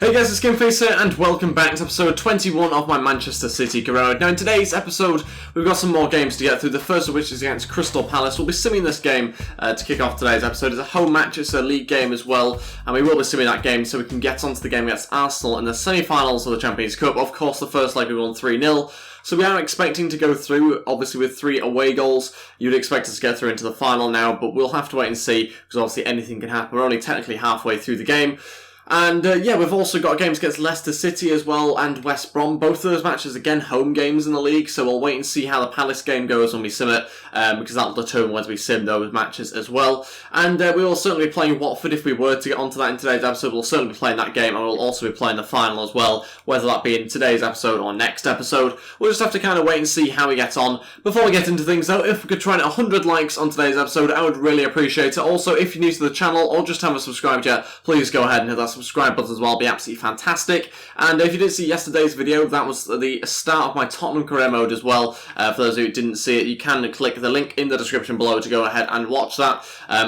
Hey guys, it's Gameface here, and welcome back to episode 21 of my Manchester City career. Now in today's episode, we've got some more games to get through, the first of which is against Crystal Palace. We'll be simming this game to kick off today's episode. It's a home match, it's a league game as well, and we will be simming that game so we can get onto the game against Arsenal in the semi-finals of the Champions Cup. Of course, the first leg we won 3-0. So we are expecting to go through, obviously with 3 away goals. You'd expect us to get through into the final now, but we'll have to wait and see, because obviously anything can happen. We're only technically halfway through the game. And yeah, we've also got games against Leicester City as well and West Brom. Both of those matches, again, home games in the league, so we'll wait and see how the Palace game goes when we sim it, because that'll determine whether we sim those matches as well. And we will certainly be playing Watford if we were to get onto that in today's episode. We'll certainly be playing that game, and we'll also be playing the final as well, whether that be in today's episode or next episode. We'll just have to kind of wait and see how we get on. Before we get into things though, if we could try and 100 likes on today's episode, I would really appreciate it. Also, if you're new to the channel or just haven't subscribed yet, please go ahead and hit that subscribe button as well. It'll be absolutely fantastic. And if you didn't see yesterday's video, that was the start of my Tottenham career mode as well. For those who didn't see it, you can click the link in the description below to go ahead and watch that.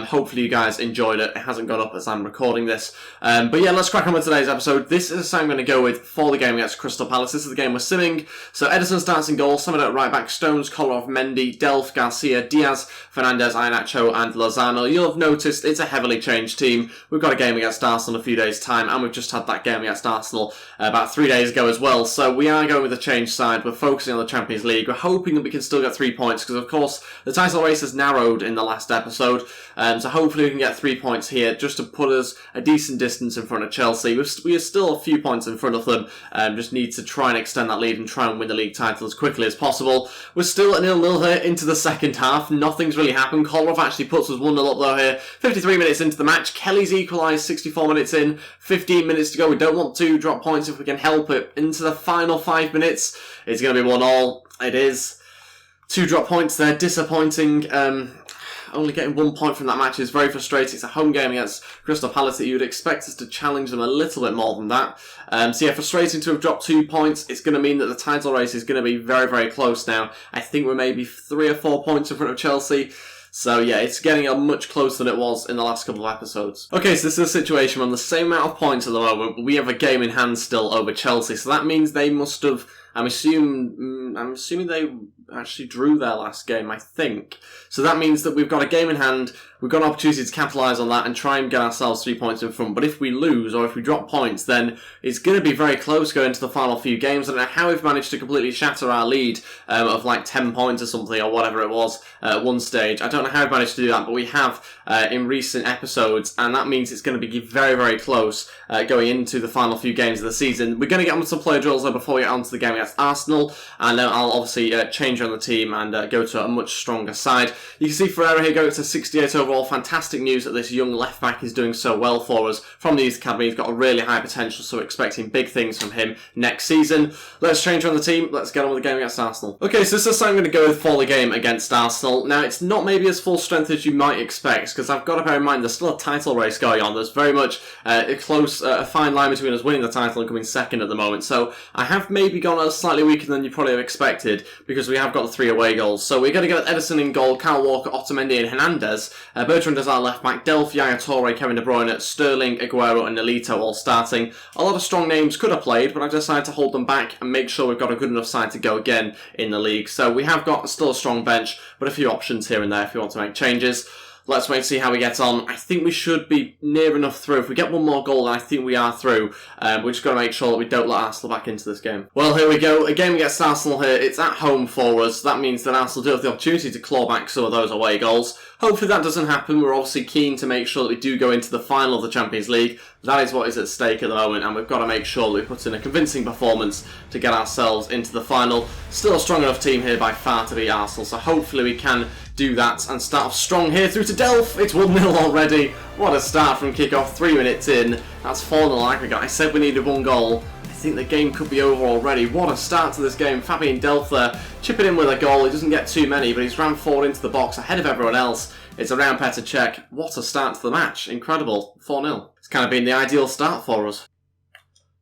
Hopefully you guys enjoyed it. It hasn't gone up as I'm recording this. But yeah, let's crack on with today's episode. This is the side I'm going to go with for the game against Crystal Palace. This is the game we're simming. So Edison starts in goal, Semedo at right back, Stones, Kolarov, Mendy, Delph, Garcia, Diaz, Fernandez, Iheanacho and Lozano. You'll have noticed it's a heavily changed team. We've got a game against Arsenal in a few days' time, and we've just had that game against Arsenal about 3 days ago as well. So we are going with a changed side. We're focusing on the Champions League. We're hoping that we can still get 3 points because, of course, the title race has narrowed in the last episode. So hopefully we can get 3 points here just to put us a decent distance in front of Chelsea. We are still a few points in front of them. Just need to try and extend that lead and try and win the league title as quickly as possible. We're still at 0-0 here into the second half. Nothing's really happened. Kolarov actually puts us 1-0 up though here. 53 minutes into the match. Kelly's equalised 64 minutes in. 15 minutes to go. We don't want to drop points if we can help it. Into the final 5 minutes. It's going to be 1-1. It is. 2 drop points there. Disappointing. Only getting 1 point from that match is very frustrating. It's a home game against Crystal Palace that you would expect us to challenge them a little bit more than that. So yeah, frustrating to have dropped 2 points. It's going to mean that the title race is going to be very, very close now. I think we're maybe 3 or 4 points in front of Chelsea. So yeah, it's getting much closer than it was in the last couple of episodes. Okay, so this is a situation on the same amount of points at the moment, but we have a game in hand still over Chelsea. So that means they must have, I'm assuming they actually drew their last game, I think. So that means that we've got a game in hand, we've got an opportunity to capitalise on that and try and get ourselves 3 points in front. But if we lose, or if we drop points, then it's going to be very close going into the final few games. I don't know how we've managed to completely shatter our lead of like 10 points or something, or whatever it was at one stage. I don't know how we've managed to do that, but we have in recent episodes, and that means it's going to be very, very close going into the final few games of the season. We're going to get on some player drills though before we get on to the game against Arsenal, and then I'll obviously change around the team and go to a much stronger side. You can see Ferreira here going to 68 overall. Fantastic news that this young left back is doing so well for us from the Youth Academy. He's got a really high potential, so we're expecting big things from him next season. Let's change around the team. Let's get on with the game against Arsenal. Okay, so this is what I'm going to go with for the game against Arsenal. Now, it's not maybe as full strength as you might expect, because I've got to bear in mind there's still a title race going on. There's very much a fine line between us winning the title and coming second at the moment. So I have maybe gone slightly weaker than you probably have expected, because we have got the 3 away goals. So we're going to get Edison in goal, Kyle Walker, Otamendi and Hernandez. Bertrand as our left back, Delph, Yaya Toure, Kevin De Bruyne, Sterling, Aguero and Nolito all starting. A lot of strong names could have played, but I've decided to hold them back and make sure we've got a good enough side to go again in the league. So we have got still a strong bench, but a few options here and there if you want to make changes. Let's wait and see how we get on. I think we should be near enough through. If we get 1 more goal, then I think we are through. We're just got to make sure that we don't let Arsenal back into this game. Well, here we go. A game against Arsenal here. It's at home for us. That means that Arsenal do have the opportunity to claw back some of those away goals. Hopefully that doesn't happen. We're obviously keen to make sure that we do go into the final of the Champions League. That is what is at stake at the moment, and we've got to make sure that we put in a convincing performance to get ourselves into the final. Still a strong enough team here by far to beat Arsenal, so hopefully we can do that and start off strong here through to Delph. It's 1-0 already. What a start from kickoff, 3 minutes in. That's 4-0 aggregate. I said we needed 1 goal. I think the game could be over already. What a start to this game. Fabian Delph there, chipping in with a goal. He doesn't get too many, but he's ran forward into the box ahead of everyone else. It's around Petr Cech. What a start to the match. Incredible. 4-0. It's kind of been the ideal start for us.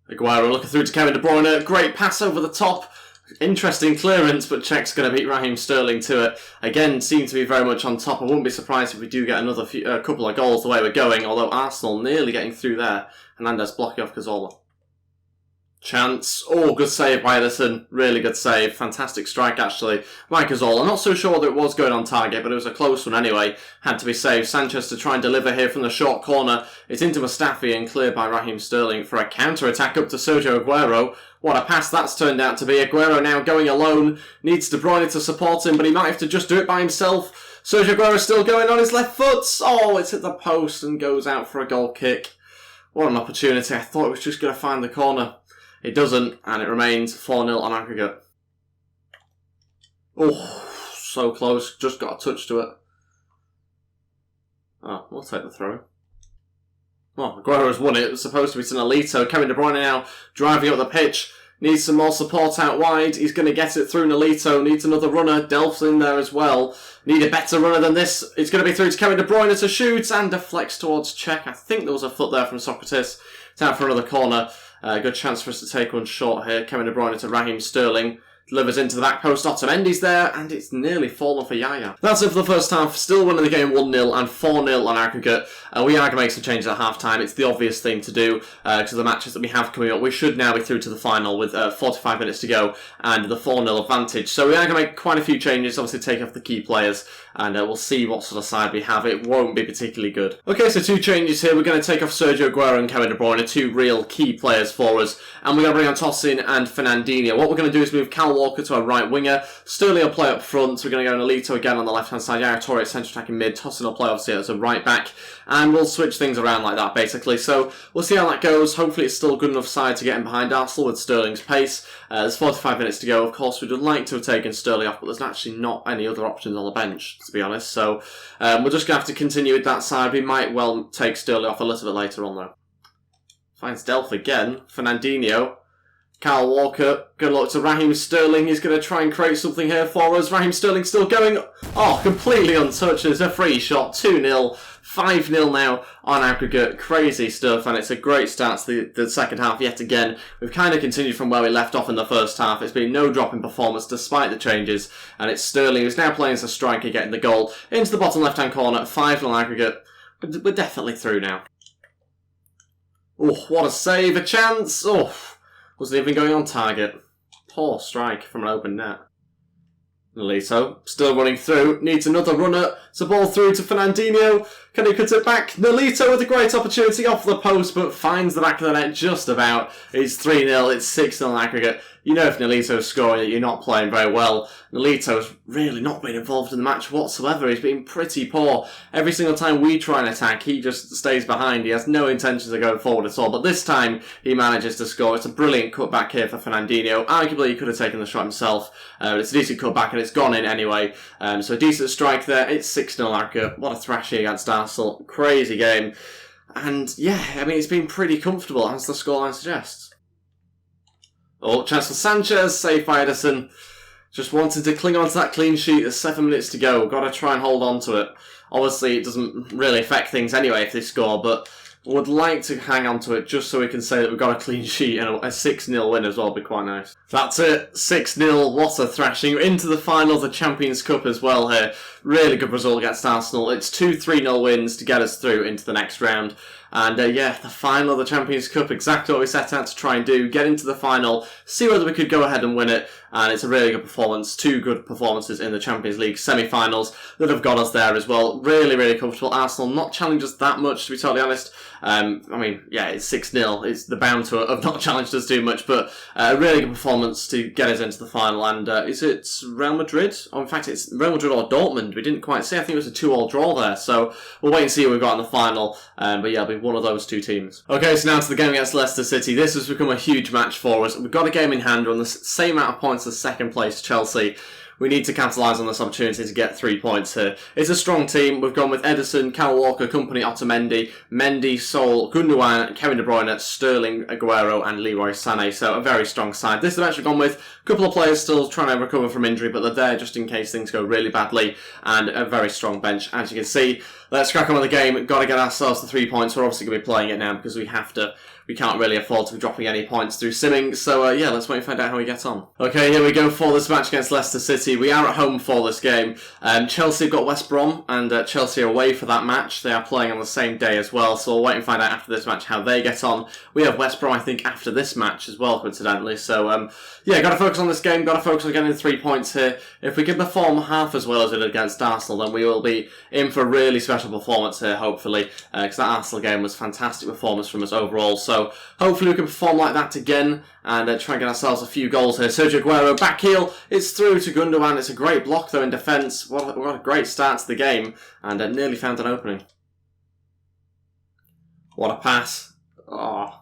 Aguero looking through to Kevin De Bruyne. Great pass over the top. Interesting clearance, but Czech's going to beat Raheem Sterling to it. Again, seems to be very much on top. I wouldn't be surprised if we do get another couple of goals the way we're going, although Arsenal nearly getting through there. Hernandez blocking off Cazorla. Chance. Oh, good save by Edison. Really good save. Fantastic strike, actually. Mike Azol. I'm not so sure that it was going on target, but it was a close one anyway. Had to be saved. Sanchez to try and deliver here from the short corner. It's into Mustafi and cleared by Raheem Sterling for a counter-attack up to Sergio Aguero. What a pass that's turned out to be. Aguero now going alone. Needs De Bruyne to support him, but he might have to just do it by himself. Sergio Aguero still going on his left foot. Oh, it's hit the post and goes out for a goal kick. What an opportunity. I thought it was just going to find the corner. It doesn't, and it remains 4-0 on aggregate. Oh, so close. Just got a touch to it. Oh, we'll take the throw. Oh, Aguero's won it. It was supposed to be to Nolito. Kevin De Bruyne now driving up the pitch. Needs some more support out wide. He's going to get it through Nolito. Needs another runner. Delph's in there as well. Need a better runner than this. It's going to be through to Kevin De Bruyne to shoot and deflects towards Czech. I think there was a foot there from Socrates. It's out for another corner. Good chance for us to take one short here. Kevin De Bruyne to Raheem Sterling. Delivers into the back post. Otamendi's there, and it's nearly fallen for Yaya. That's it for the first half. Still winning the game 1-0 and 4-0 on aggregate. We are going to make some changes at half-time. It's the obvious thing to do because of the matches that we have coming up. We should now be through to the final with 45 minutes to go and the 4-0 advantage. So we are going to make quite a few changes, obviously take off the key players, and we'll see what sort of side we have. It won't be particularly good. Okay, so 2 changes here. We're going to take off Sergio Aguero and Kevin De Bruyne, 2 real key players for us, and we're going to bring on Tosin and Fernandinho. What we're going to do is move Cal Walker to our right winger. Sterling will play up front. So we're going to go Nolito again on the left-hand side. Yaya Toure central attacking mid. Tosin will play obviously as a right back. And we'll switch things around like that basically. So we'll see how that goes. Hopefully it's still a good enough side to get in behind Arsenal with Sterling's pace. There's 45 minutes to go. Of course, we'd like to have taken Sterling off, but there's actually not any other options on the bench, to be honest. So we're just going to have to continue with that side. We might well take Sterling off a little bit later on though. Finds Delph again. Fernandinho. Kyle Walker, good luck to Raheem Sterling. He's going to try and create something here for us. Raheem Sterling still going. Oh, completely untouched. It's a free shot. 2-0. 5-0 now on aggregate. Crazy stuff, and it's a great start to the second half yet again. We've kind of continued from where we left off in the first half. It's been no drop in performance despite the changes, and it's Sterling who's now playing as a striker, getting the goal into the bottom left-hand corner. 5-0 aggregate. We're definitely through now. Oh, what a save. A chance. Oh. Wasn't even going on target. Poor strike from an open net. Nolito, still running through, needs another runner. It's a ball through to Fernandinho. Can he cut it back? Nolito with a great opportunity off the post, but finds the back of the net just about. It's 3-0, it's 6-0 aggregate. You know if Nolito's scoring that you're not playing very well. Nolito's really not been involved in the match whatsoever. He's been pretty poor. Every single time we try and attack, he just stays behind. He has no intentions of going forward at all. But this time, he manages to score. It's a brilliant cutback here for Fernandinho. Arguably, he could have taken the shot himself. But it's a decent cutback, and it's gone in anyway. So a decent strike there. It's 6-0 aggregate. What a thrashing against Arsenal. Crazy game. And yeah, I mean, it's been pretty comfortable, as the scoreline suggests. Oh, chance for Sanchez, saved by Edison. Just wanted to cling on to that clean sheet. There's 7 minutes to go. Got to try and hold on to it. Obviously, it doesn't really affect things anyway if they score, but would like to hang on to it just so we can say that we've got a clean sheet and a 6-0 win as well would be quite nice. That's it. 6-0. What a thrashing. Into the final of the Champions Cup as well here. Really good result against Arsenal. It's 2 3-0 wins to get us through into the next round. And yeah, the final of the Champions Cup, exactly what we set out to try and do. Get into the final, see whether we could go ahead and win it. And it's a really good performance. 2 good performances in the Champions League semi-finals that have got us there as well. Really, really comfortable. Arsenal not challenged us that much, to be totally honest. I mean, yeah, it's 6-0. It's the bound to have not challenged us too much, but a really good performance to get us into the final. And is it Real Madrid? Oh, in fact, it's Real Madrid or Dortmund. We didn't quite see. I think it was a 2-2 draw there. So we'll wait and see what we've got in the final. But yeah, it'll be one of those 2 teams. Okay, so now to the game against Leicester City. This has become a huge match for us. We've got a game in hand. We're on the same amount of points as second place Chelsea. We need to capitalise on this opportunity to get 3 points here. It's a strong team. We've gone with Edison, Kyle Walker, Company, Otamendi, Mendy, Sol, Gundogan, Kevin De Bruyne, Sterling, Aguero and Leroy Sané. So a very strong side. This has actually gone with a couple of players still trying to recover from injury, but they're there just in case things go really badly, and a very strong bench, as you can see. Let's crack on with the game. Got to get ourselves the 3 points. We're obviously going to be playing it now because we have to we can't really afford to be dropping any points through simming. So yeah, let's wait and find out how we get on. Okay, here we go for this match against Leicester City. We are at home for this game. Chelsea have got West Brom, and Chelsea are away for that match. They are playing on the same day as well, so we'll wait and find out after this match how they get on. We have West Brom, I think, after this match as well, coincidentally. So yeah, got to focus on this game, got to focus on getting 3 points here. If we can perform half as well as we did against Arsenal, then we will be in for a really special performance here, hopefully, because that Arsenal game was fantastic performance from us overall. So hopefully we can perform like that again and try and get ourselves a few goals here. Sergio Aguero, back heel, it's through to Gundogan. It's a great block though in defence. What a great start to the game, and nearly found an opening. What a pass. Oh,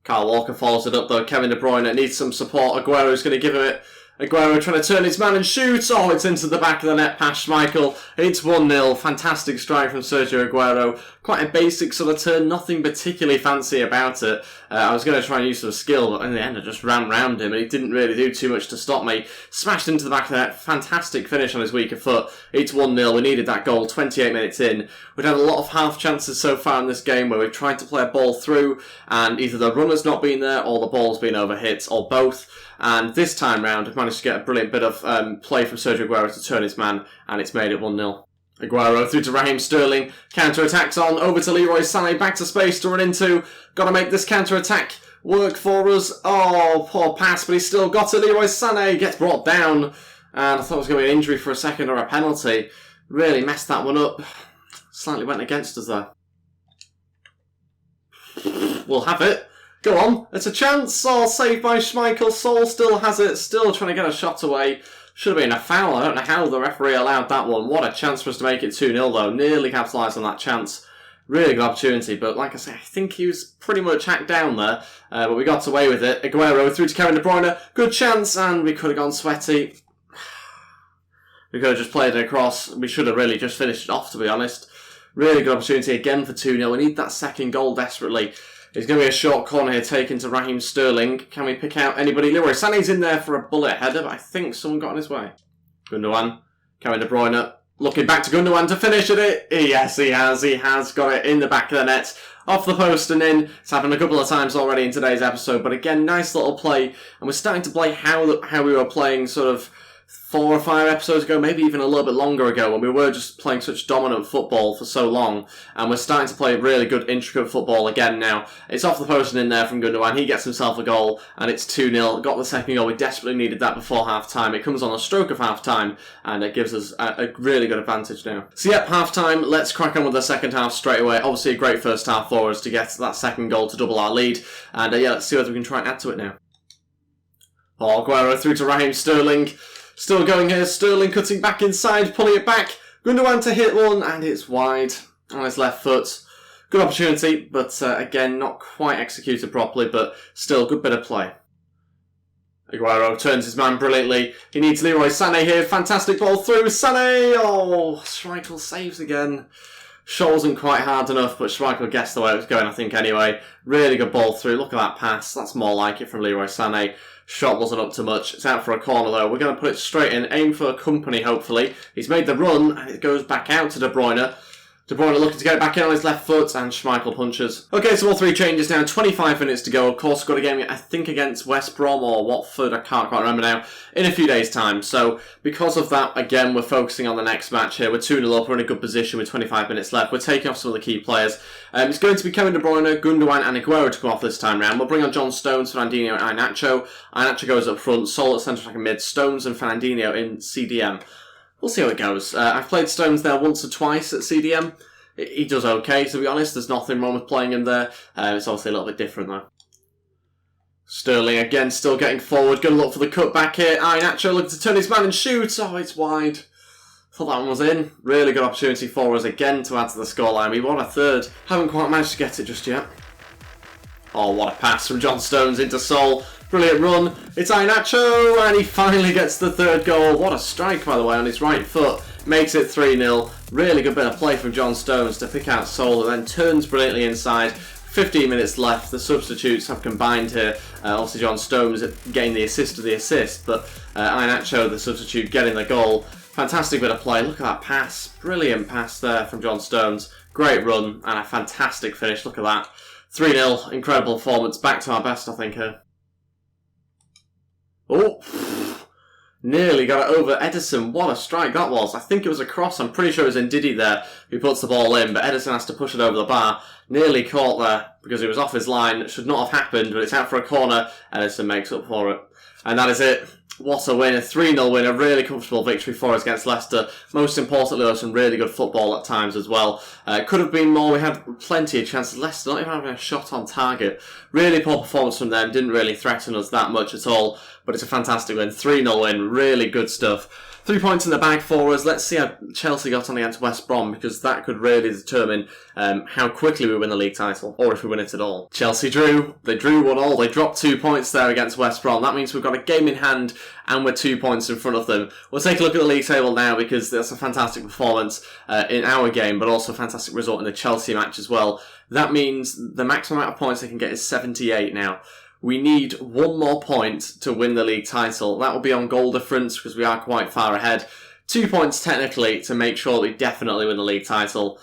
Kyle Walker follows it up though. Kevin De Bruyne needs some support. Aguero's going to give him it. Aguero trying to turn his man and shoot. Oh, it's into the back of the net past Schmeichel. It's 1-0. Fantastic strike from Sergio Aguero. Quite a basic sort of turn. Nothing particularly fancy about it. I was going to try and use some skill, but in the end I just ran round him and he didn't really do too much to stop me. Smashed into the back of the net. Fantastic finish on his weaker foot. It's 1-0. We needed that goal 28 minutes in. We've had a lot of half chances so far in this game where we've tried to play a ball through and either the runner's not been there or the ball's been overhit or both. And this time round, I've managed to get a brilliant bit of play from Sergio Aguero to turn his man, and it's made it 1-0. Aguero through to Raheem Sterling. Counter-attacks on, over to Leroy Sané, back to space to run into. Got to make this counter-attack work for us. Oh, poor pass, but he's still got it. Leroy Sané gets brought down, and I thought it was going to be an injury for a second or a penalty. Really messed that one up. Slightly went against us there. We'll have it. Go on, it's a chance. Oh, saved by Schmeichel. Saul still has it, still trying to get a shot away. Should have been a foul. I don't know how the referee allowed that one. What a chance for us to make it 2-0 though. Nearly capitalised on that chance. Really good opportunity, but like I say, I think he was pretty much hacked down there. But we got away with it. Aguero through to Kevin De Bruyne. Good chance, and we could have gone sweaty. We could have just played it across. We should have really just finished it off, to be honest. Really good opportunity again for 2-0. We need that second goal desperately. It's going to be a short corner here taken to Raheem Sterling. Can we pick out anybody? Leroy Sané's in there for a bullet header, but I think someone got in his way. Gundogan, Kevin De Bruyne, looking back to Gundogan to finish at it. Yes, he has. He has got it in the back of the net. Off the post and in. It's happened a couple of times already in today's episode, but again, nice little play. And we're starting to play how we were playing sort of 4 or 5 episodes ago, maybe even a little bit longer ago, when we were just playing such dominant football for so long, and we're starting to play really good, intricate football again now. It's off the post and in there from Gundogan. He gets himself a goal, and it's 2-0. Got the second goal. We desperately needed that before half-time. It comes on a stroke of half-time, and it gives us a really good advantage now. So yep, half-time. Let's crack on with the second half straight away. Obviously a great first half for us to get that second goal to double our lead, and yeah, let's see whether we can try and add to it now. Oh, Aguero through to Raheem Sterling. Still going here, Sterling cutting back inside, pulling it back. Gundogan to hit one, and it's wide on his left foot. Good opportunity, but again, not quite executed properly, but still good bit of play. Aguero turns his man brilliantly. He needs Leroy Sané here. Fantastic ball through. Sané! Oh, Schmeichel saves again. Shot wasn't quite hard enough, but Schmeichel guessed the way it was going, I think, anyway. Really good ball through. Look at that pass. That's more like it from Leroy Sané. Shot wasn't up to much. It's out for a corner, though. We're going to put it straight in. Aim for company, hopefully. He's made the run, and it goes back out to De Bruyne. De Bruyne looking to get it back in on his left foot, and Schmeichel punches. Okay, so all 3 changes now. 25 minutes to go. Of course, got a game, I think, against West Brom or Watford. I can't quite remember now. In a few days' time. So, because of that, again, we're focusing on the next match here. We're 2-0 up. We're in a good position with 25 minutes left. We're taking off some of the key players. It's going to be Kevin De Bruyne, Gundogan, and Aguero to come off this time round. We'll bring on John Stones, Fernandinho, and Iheanacho. Iheanacho goes up front. Sol at centre back and mid. Stones and Fernandinho in CDM. We'll see how it goes. I've played Stones there once or twice at CDM. He does okay, to be honest. There's nothing wrong with playing him there. It's obviously a little bit different, though. Sterling again, still getting forward. Going to look for the cutback here. Iheanacho looking to turn his man and shoot. Oh, it's wide. Thought that one was in. Really good opportunity for us again to add to the scoreline. We won a third. Haven't quite managed to get it just yet. Oh, what a pass from John Stones into Sol. Brilliant run. It's Iheanacho, and he finally gets the third goal. What a strike, by the way, on his right foot. Makes it 3-0. Really good bit of play from John Stones to pick out Sol, and then turns brilliantly inside. 15 minutes left. The substitutes have combined here. Obviously, John Stones getting the assist to the assist, but Iheanacho, the substitute, getting the goal. Fantastic bit of play. Look at that pass. Brilliant pass there from John Stones. Great run and a fantastic finish. Look at that. 3-0, incredible performance, back to our best I think here. Oh, nearly got it over Edison. What a strike that was. I think it was a cross. I'm pretty sure it was Ndidi there who puts the ball in, but Edison has to push it over the bar. Nearly caught there because it was off his line. It should not have happened, but it's out for a corner. Edison makes up for it. And that is it. What a win. A 3-0 win. A really comfortable victory for us against Leicester. Most importantly, though, some really good football at times as well. Could have been more. We had plenty of chances. Leicester not even having a shot on target. Really poor performance from them. Didn't really threaten us that much at all. But it's a fantastic win. 3-0 win. Really good stuff. 3 points in the bag for us. Let's see how Chelsea got on against West Brom, because that could really determine how quickly we win the league title, or if we win it at all. Chelsea drew. They drew 1-1. They dropped 2 points there against West Brom. That means we've got a game in hand and we're 2 points in front of them. We'll take a look at the league table now, because that's a fantastic performance in our game, but also a fantastic result in the Chelsea match as well. That means the maximum amount of points they can get is 78 now. We need 1 more point to win the league title. That will be on goal difference because we are quite far ahead. 2 points technically to make sure that we definitely win the league title.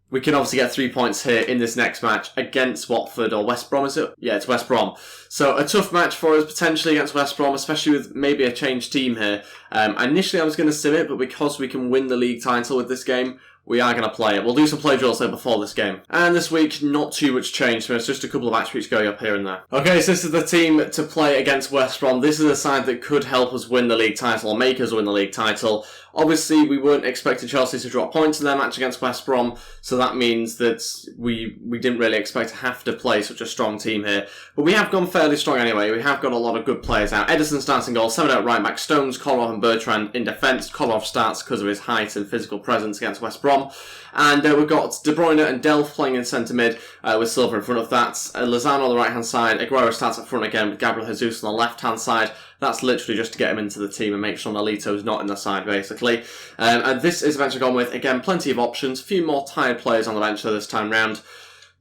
We can obviously get 3 points here in this next match against Watford or West Brom, is it? Yeah, it's West Brom. So a tough match for us potentially against West Brom, especially with maybe a changed team here. Initially I was going to sim it, but because we can win the league title with this game, we are going to play it. We'll do some play drills there before this game. And this week, not too much change. So it's just a couple of attributes going up here and there. Okay, so this is the team to play against West Brom. This is a side that could help us win the league title, or make us win the league title. Obviously, we weren't expecting Chelsea to drop points in their match against West Brom, so that means that we didn't really expect to have to play such a strong team here. But we have gone fairly strong anyway. We have got a lot of good players out. Edison starting goal, 7 out right back, Stones, Kolarov and Bertrand in defence. Kolarov starts because of his height and physical presence against West Brom. And we've got De Bruyne and Delph playing in centre mid with Silva in front of that. Lozano on the right hand side. Aguero starts up front again with Gabriel Jesus on the left hand side. That's literally just to get him into the team and make sure Nolito's not in the side, basically. And this is the bench I've gone with. Again, plenty of options. A few more tired players on the bench this time round.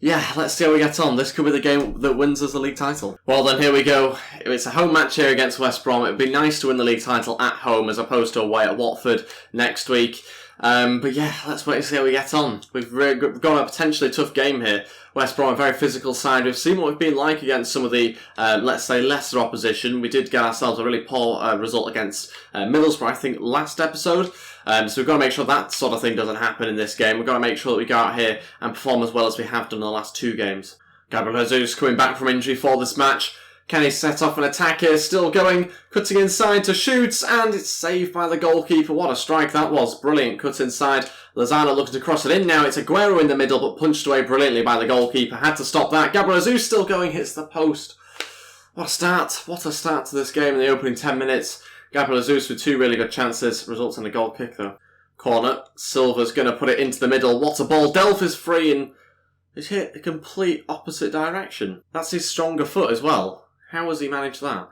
Yeah, let's see how we get on. This could be the game that wins us the league title. Well then, here we go. It's a home match here against West Brom. It'd be nice to win the league title at home as opposed to away at Watford next week. But yeah, let's wait and see how we get on. We've got a potentially tough game here. West Brom, a very physical side. We've seen what we've been like against some of the, let's say, lesser opposition. We did get ourselves a really poor result against Middlesbrough, I think, last episode. So we've got to make sure that sort of thing doesn't happen in this game. We've got to make sure that we go out here and perform as well as we have done in the last 2 games. Gabriel Jesus coming back from injury for this match. Can he set off an attack here? Still going, cutting inside to shoot, and it's saved by the goalkeeper. What a strike that was. Brilliant cut inside. Lozano looking to cross it in now. It's Aguero in the middle, but punched away brilliantly by the goalkeeper. Had to stop that. Gabriel Jesus still going, hits the post. What a start. What a start to this game in the opening 10 minutes. Gabriel Jesus with 2 really good chances. Results in a goal kick, though. Corner. Silva's going to put it into the middle. What a ball. Delph is free, and it's hit the complete opposite direction. That's his stronger foot as well. How has he managed that?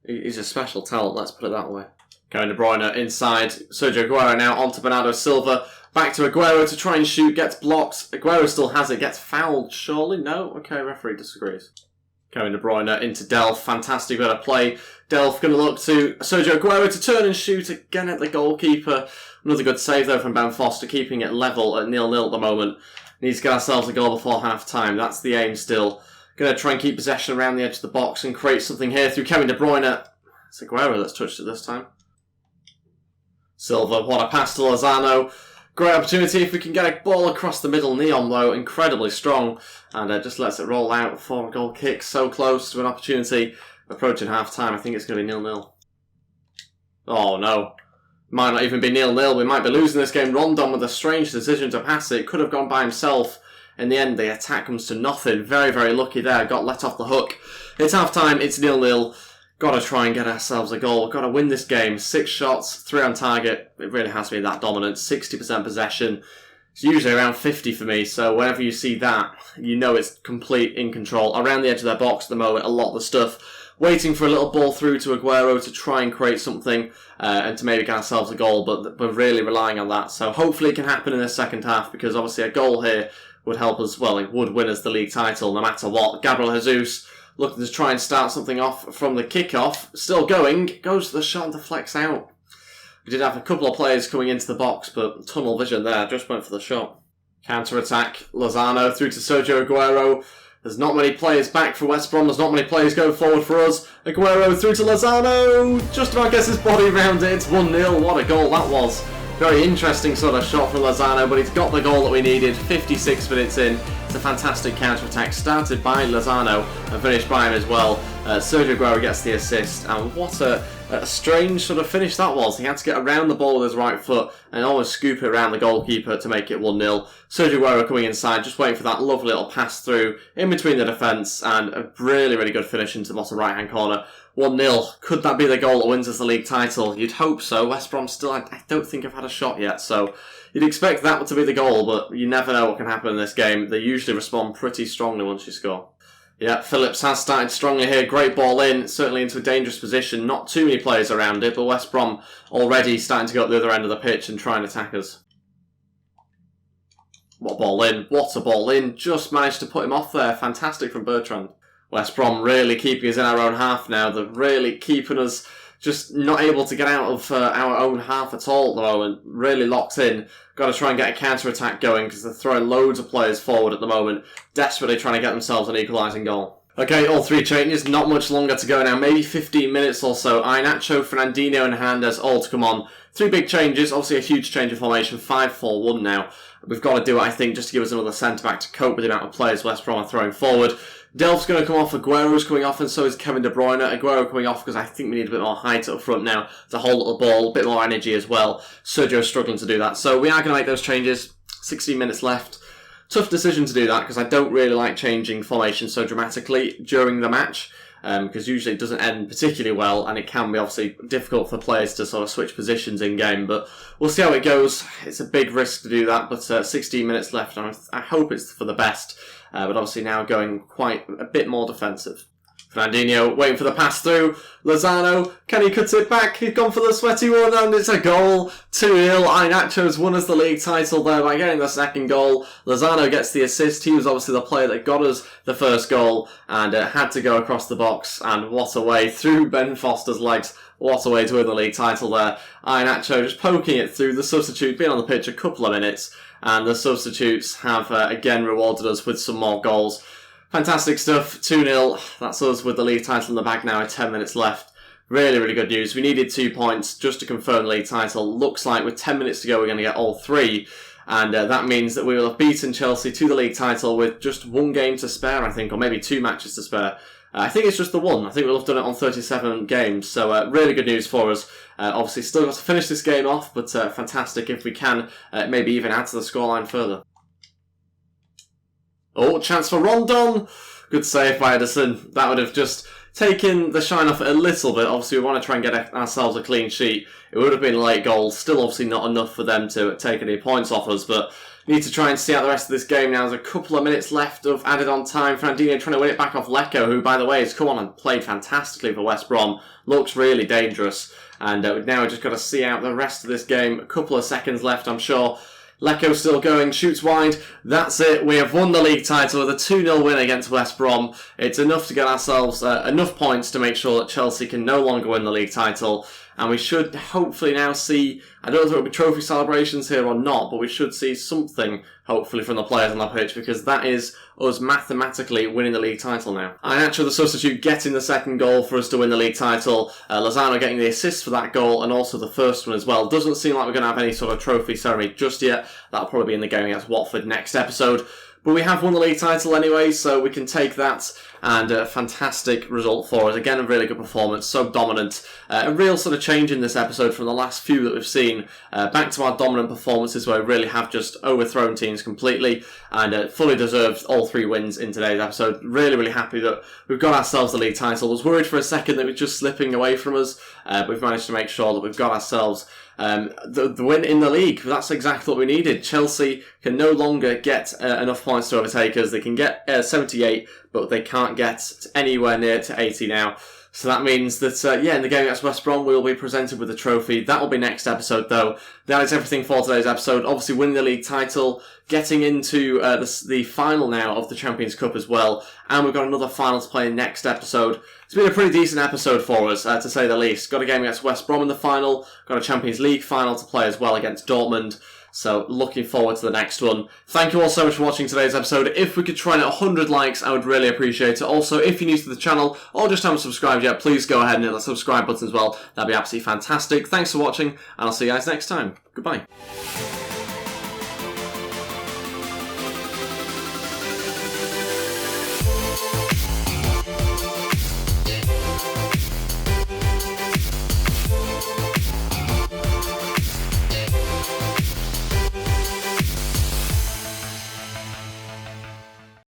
He's a special talent, let's put it that way. Going De Bruyne inside. Sergio Aguero now onto Bernardo Silva. Back to Aguero to try and shoot. Gets blocked. Aguero still has it. Gets fouled, surely? No? Okay, referee disagrees. Going De Bruyne into Delph. Fantastic bit of play. Delph going to look to Sergio Aguero to turn and shoot again at the goalkeeper. Another good save though from Ben Foster, keeping it level at 0-0 at the moment. Needs to get ourselves a goal before half time. That's the aim still. Going to try and keep possession around the edge of the box and create something here through Kevin De Bruyne. It's Aguero that's touched it this time. Silva, what a pass to Lozano. Great opportunity if we can get a ball across the middle. Neon, though, incredibly strong. And just lets it roll out for a goal kick. So close to an opportunity. Approaching half-time, I think it's going to be 0-0. Oh, no. Might not even be 0-0. We might be losing this game. Rondon with a strange decision to pass it. Could have gone by himself. In the end, the attack comes to nothing. Very, very lucky there. Got let off the hook. It's half-time. It's 0-0. Got to try and get ourselves a goal. Got to win this game. 6 shots, 3 on target. It really has to be that dominant. 60% possession. It's usually around 50 for me. So whenever you see that, you know it's complete in control. Around the edge of their box at the moment, a lot of the stuff. Waiting for a little ball through to Aguero to try and create something and to maybe get ourselves a goal. But we're really relying on that. So hopefully it can happen in the second half, because obviously a goal here would help us, well, it would win us the league title no matter what. Gabriel Jesus looking to try and start something off from the kick-off. Still going, goes to the shot and deflects out. We did have a couple of players coming into the box, but tunnel vision there, just went for the shot. Counter-attack, Lozano through to Sergio Aguero. There's not many players back for West Brom, there's not many players going forward for us. Aguero through to Lozano, just about gets his body around it. It's 1-0, what a goal that was. Very interesting sort of shot from Lozano, but he's got the goal that we needed 56 minutes in. It's a fantastic counter-attack started by Lozano and finished by him as well. Sergio Aguero gets the assist, and what a strange sort of finish that was. He had to get around the ball with his right foot and almost scoop it around the goalkeeper to make it 1-0. Sergio Aguero coming inside, just waiting for that lovely little pass through in between the defence, and a really, really good finish into the bottom right-hand corner. 1-0. Could that be the goal that wins us the league title? You'd hope so. West Brom still, I don't think have had a shot yet, so you'd expect that to be the goal, but you never know what can happen in this game. They usually respond pretty strongly once you score. Yeah, Phillips has started strongly here. Great ball in, certainly into a dangerous position. Not too many players around it, but West Brom already starting to go up the other end of the pitch and try and attack us. What a ball in. What a ball in. Just managed to put him off there. Fantastic from Bertrand. West Brom really keeping us in our own half now. They're really keeping us just not able to get out of our own half at all at the moment. Really locked in. Got to try and get a counter-attack going because they're throwing loads of players forward at the moment. Desperately trying to get themselves an equalising goal. Okay, all three changes. Not much longer to go now. Maybe 15 minutes or so. Iheanacho, Fernandinho and Hernandez all to come on. Three big changes. Obviously a huge change of formation. 5-4-1 now. We've got to do it, I think, just to give us another centre-back to cope with the amount of players West Brom are throwing forward. Delph's going to come off, Aguero's coming off, and so is Kevin De Bruyne. Aguero coming off because I think we need a bit more height up front now to hold up the ball, a bit more energy as well. Sergio's struggling to do that. So we are going to make those changes. 16 minutes left. Tough decision to do that because I don't really like changing formation so dramatically during the match. Because usually it doesn't end particularly well, and it can be obviously difficult for players to sort of switch positions in game, but we'll see how it goes. It's a big risk to do that, but 16 minutes left, and I hope it's for the best, but obviously now going quite a bit more defensive. Fernandinho waiting for the pass through. Lozano, can he cut it back? He's gone for the sweaty one and it's a goal. 2-0. Iheanacho's won us the league title there by getting the second goal. Lozano gets the assist. He was obviously the player that got us the first goal and had to go across the box. And what a way through Ben Foster's legs. What a way to win the league title there. Iheanacho just poking it through. The substitute been on the pitch a couple of minutes and the substitutes have again rewarded us with some more goals. Fantastic stuff, 2-0, that's us with the league title in the bag now with 10 minutes left. Really, really good news. We needed 2 points just to confirm the league title. Looks like with 10 minutes to go we're going to get all 3. And that means that we will have beaten Chelsea to the league title with just 1 game to spare, I think, or maybe 2 matches to spare. I think it's just the 1. I think we'll have done it on 37 games, so really good news for us. Obviously still got to finish this game off, but fantastic if we can maybe even add to the scoreline further. Oh, chance for Rondon. Good save by Edison. That would have just taken the shine off it a little bit. Obviously, we want to try and get ourselves a clean sheet. It would have been a late goal. Still, obviously, not enough for them to take any points off us, but need to try and see out the rest of this game now. There's a couple of minutes left of added on time. Fernandinho trying to win it back off Lecco, who, by the way, has come on and played fantastically for West Brom. Looks really dangerous. And now we've just got to see out the rest of this game. A couple of seconds left, I'm sure. Lecco still going, shoots wide. That's it. We have won the league title with a 2-0 win against West Brom. It's enough to get ourselves enough points to make sure that Chelsea can no longer win the league title. And we should hopefully now see, I don't know if there will be trophy celebrations here or not, but we should see something, hopefully, from the players on the pitch, because that is us mathematically winning the league title now. Iheanacho, the substitute, getting the second goal for us to win the league title. Lozano getting the assist for that goal, and also the first one as well. Doesn't seem like we're going to have any sort of trophy ceremony just yet. That'll probably be in the game against Watford next episode. But we have won the league title anyway, so we can take that, and a fantastic result for us. Again, a really good performance, so dominant. A real sort of change in this episode from the last few that we've seen. Back to our dominant performances where we really have just overthrown teams completely, and fully deserved all 3 wins in today's episode. Really, really happy that we've got ourselves the league title. I was worried for a second that it was just slipping away from us, but we've managed to make sure that we've got ourselves the win in the league. That's exactly what we needed. Chelsea can no longer get enough points to overtake us. They can get 78, but they can't get anywhere near to 80 now. So that means that, in the game against West Brom, we will be presented with a trophy. That will be next episode, though. That is everything for today's episode. Obviously, winning the league title, getting into the final now of the Champions Cup as well. And we've got another final to play in next episode. It's been a pretty decent episode for us, to say the least. Got a game against West Brom in the final. Got a Champions League final to play as well against Dortmund. So looking forward to the next one. Thank you all so much for watching today's episode. If we could try and hit 100 likes, I would really appreciate it. Also, if you're new to the channel or just haven't subscribed yet, please go ahead and hit that subscribe button as well. That'd be absolutely fantastic. Thanks for watching, and I'll see you guys next time. Goodbye.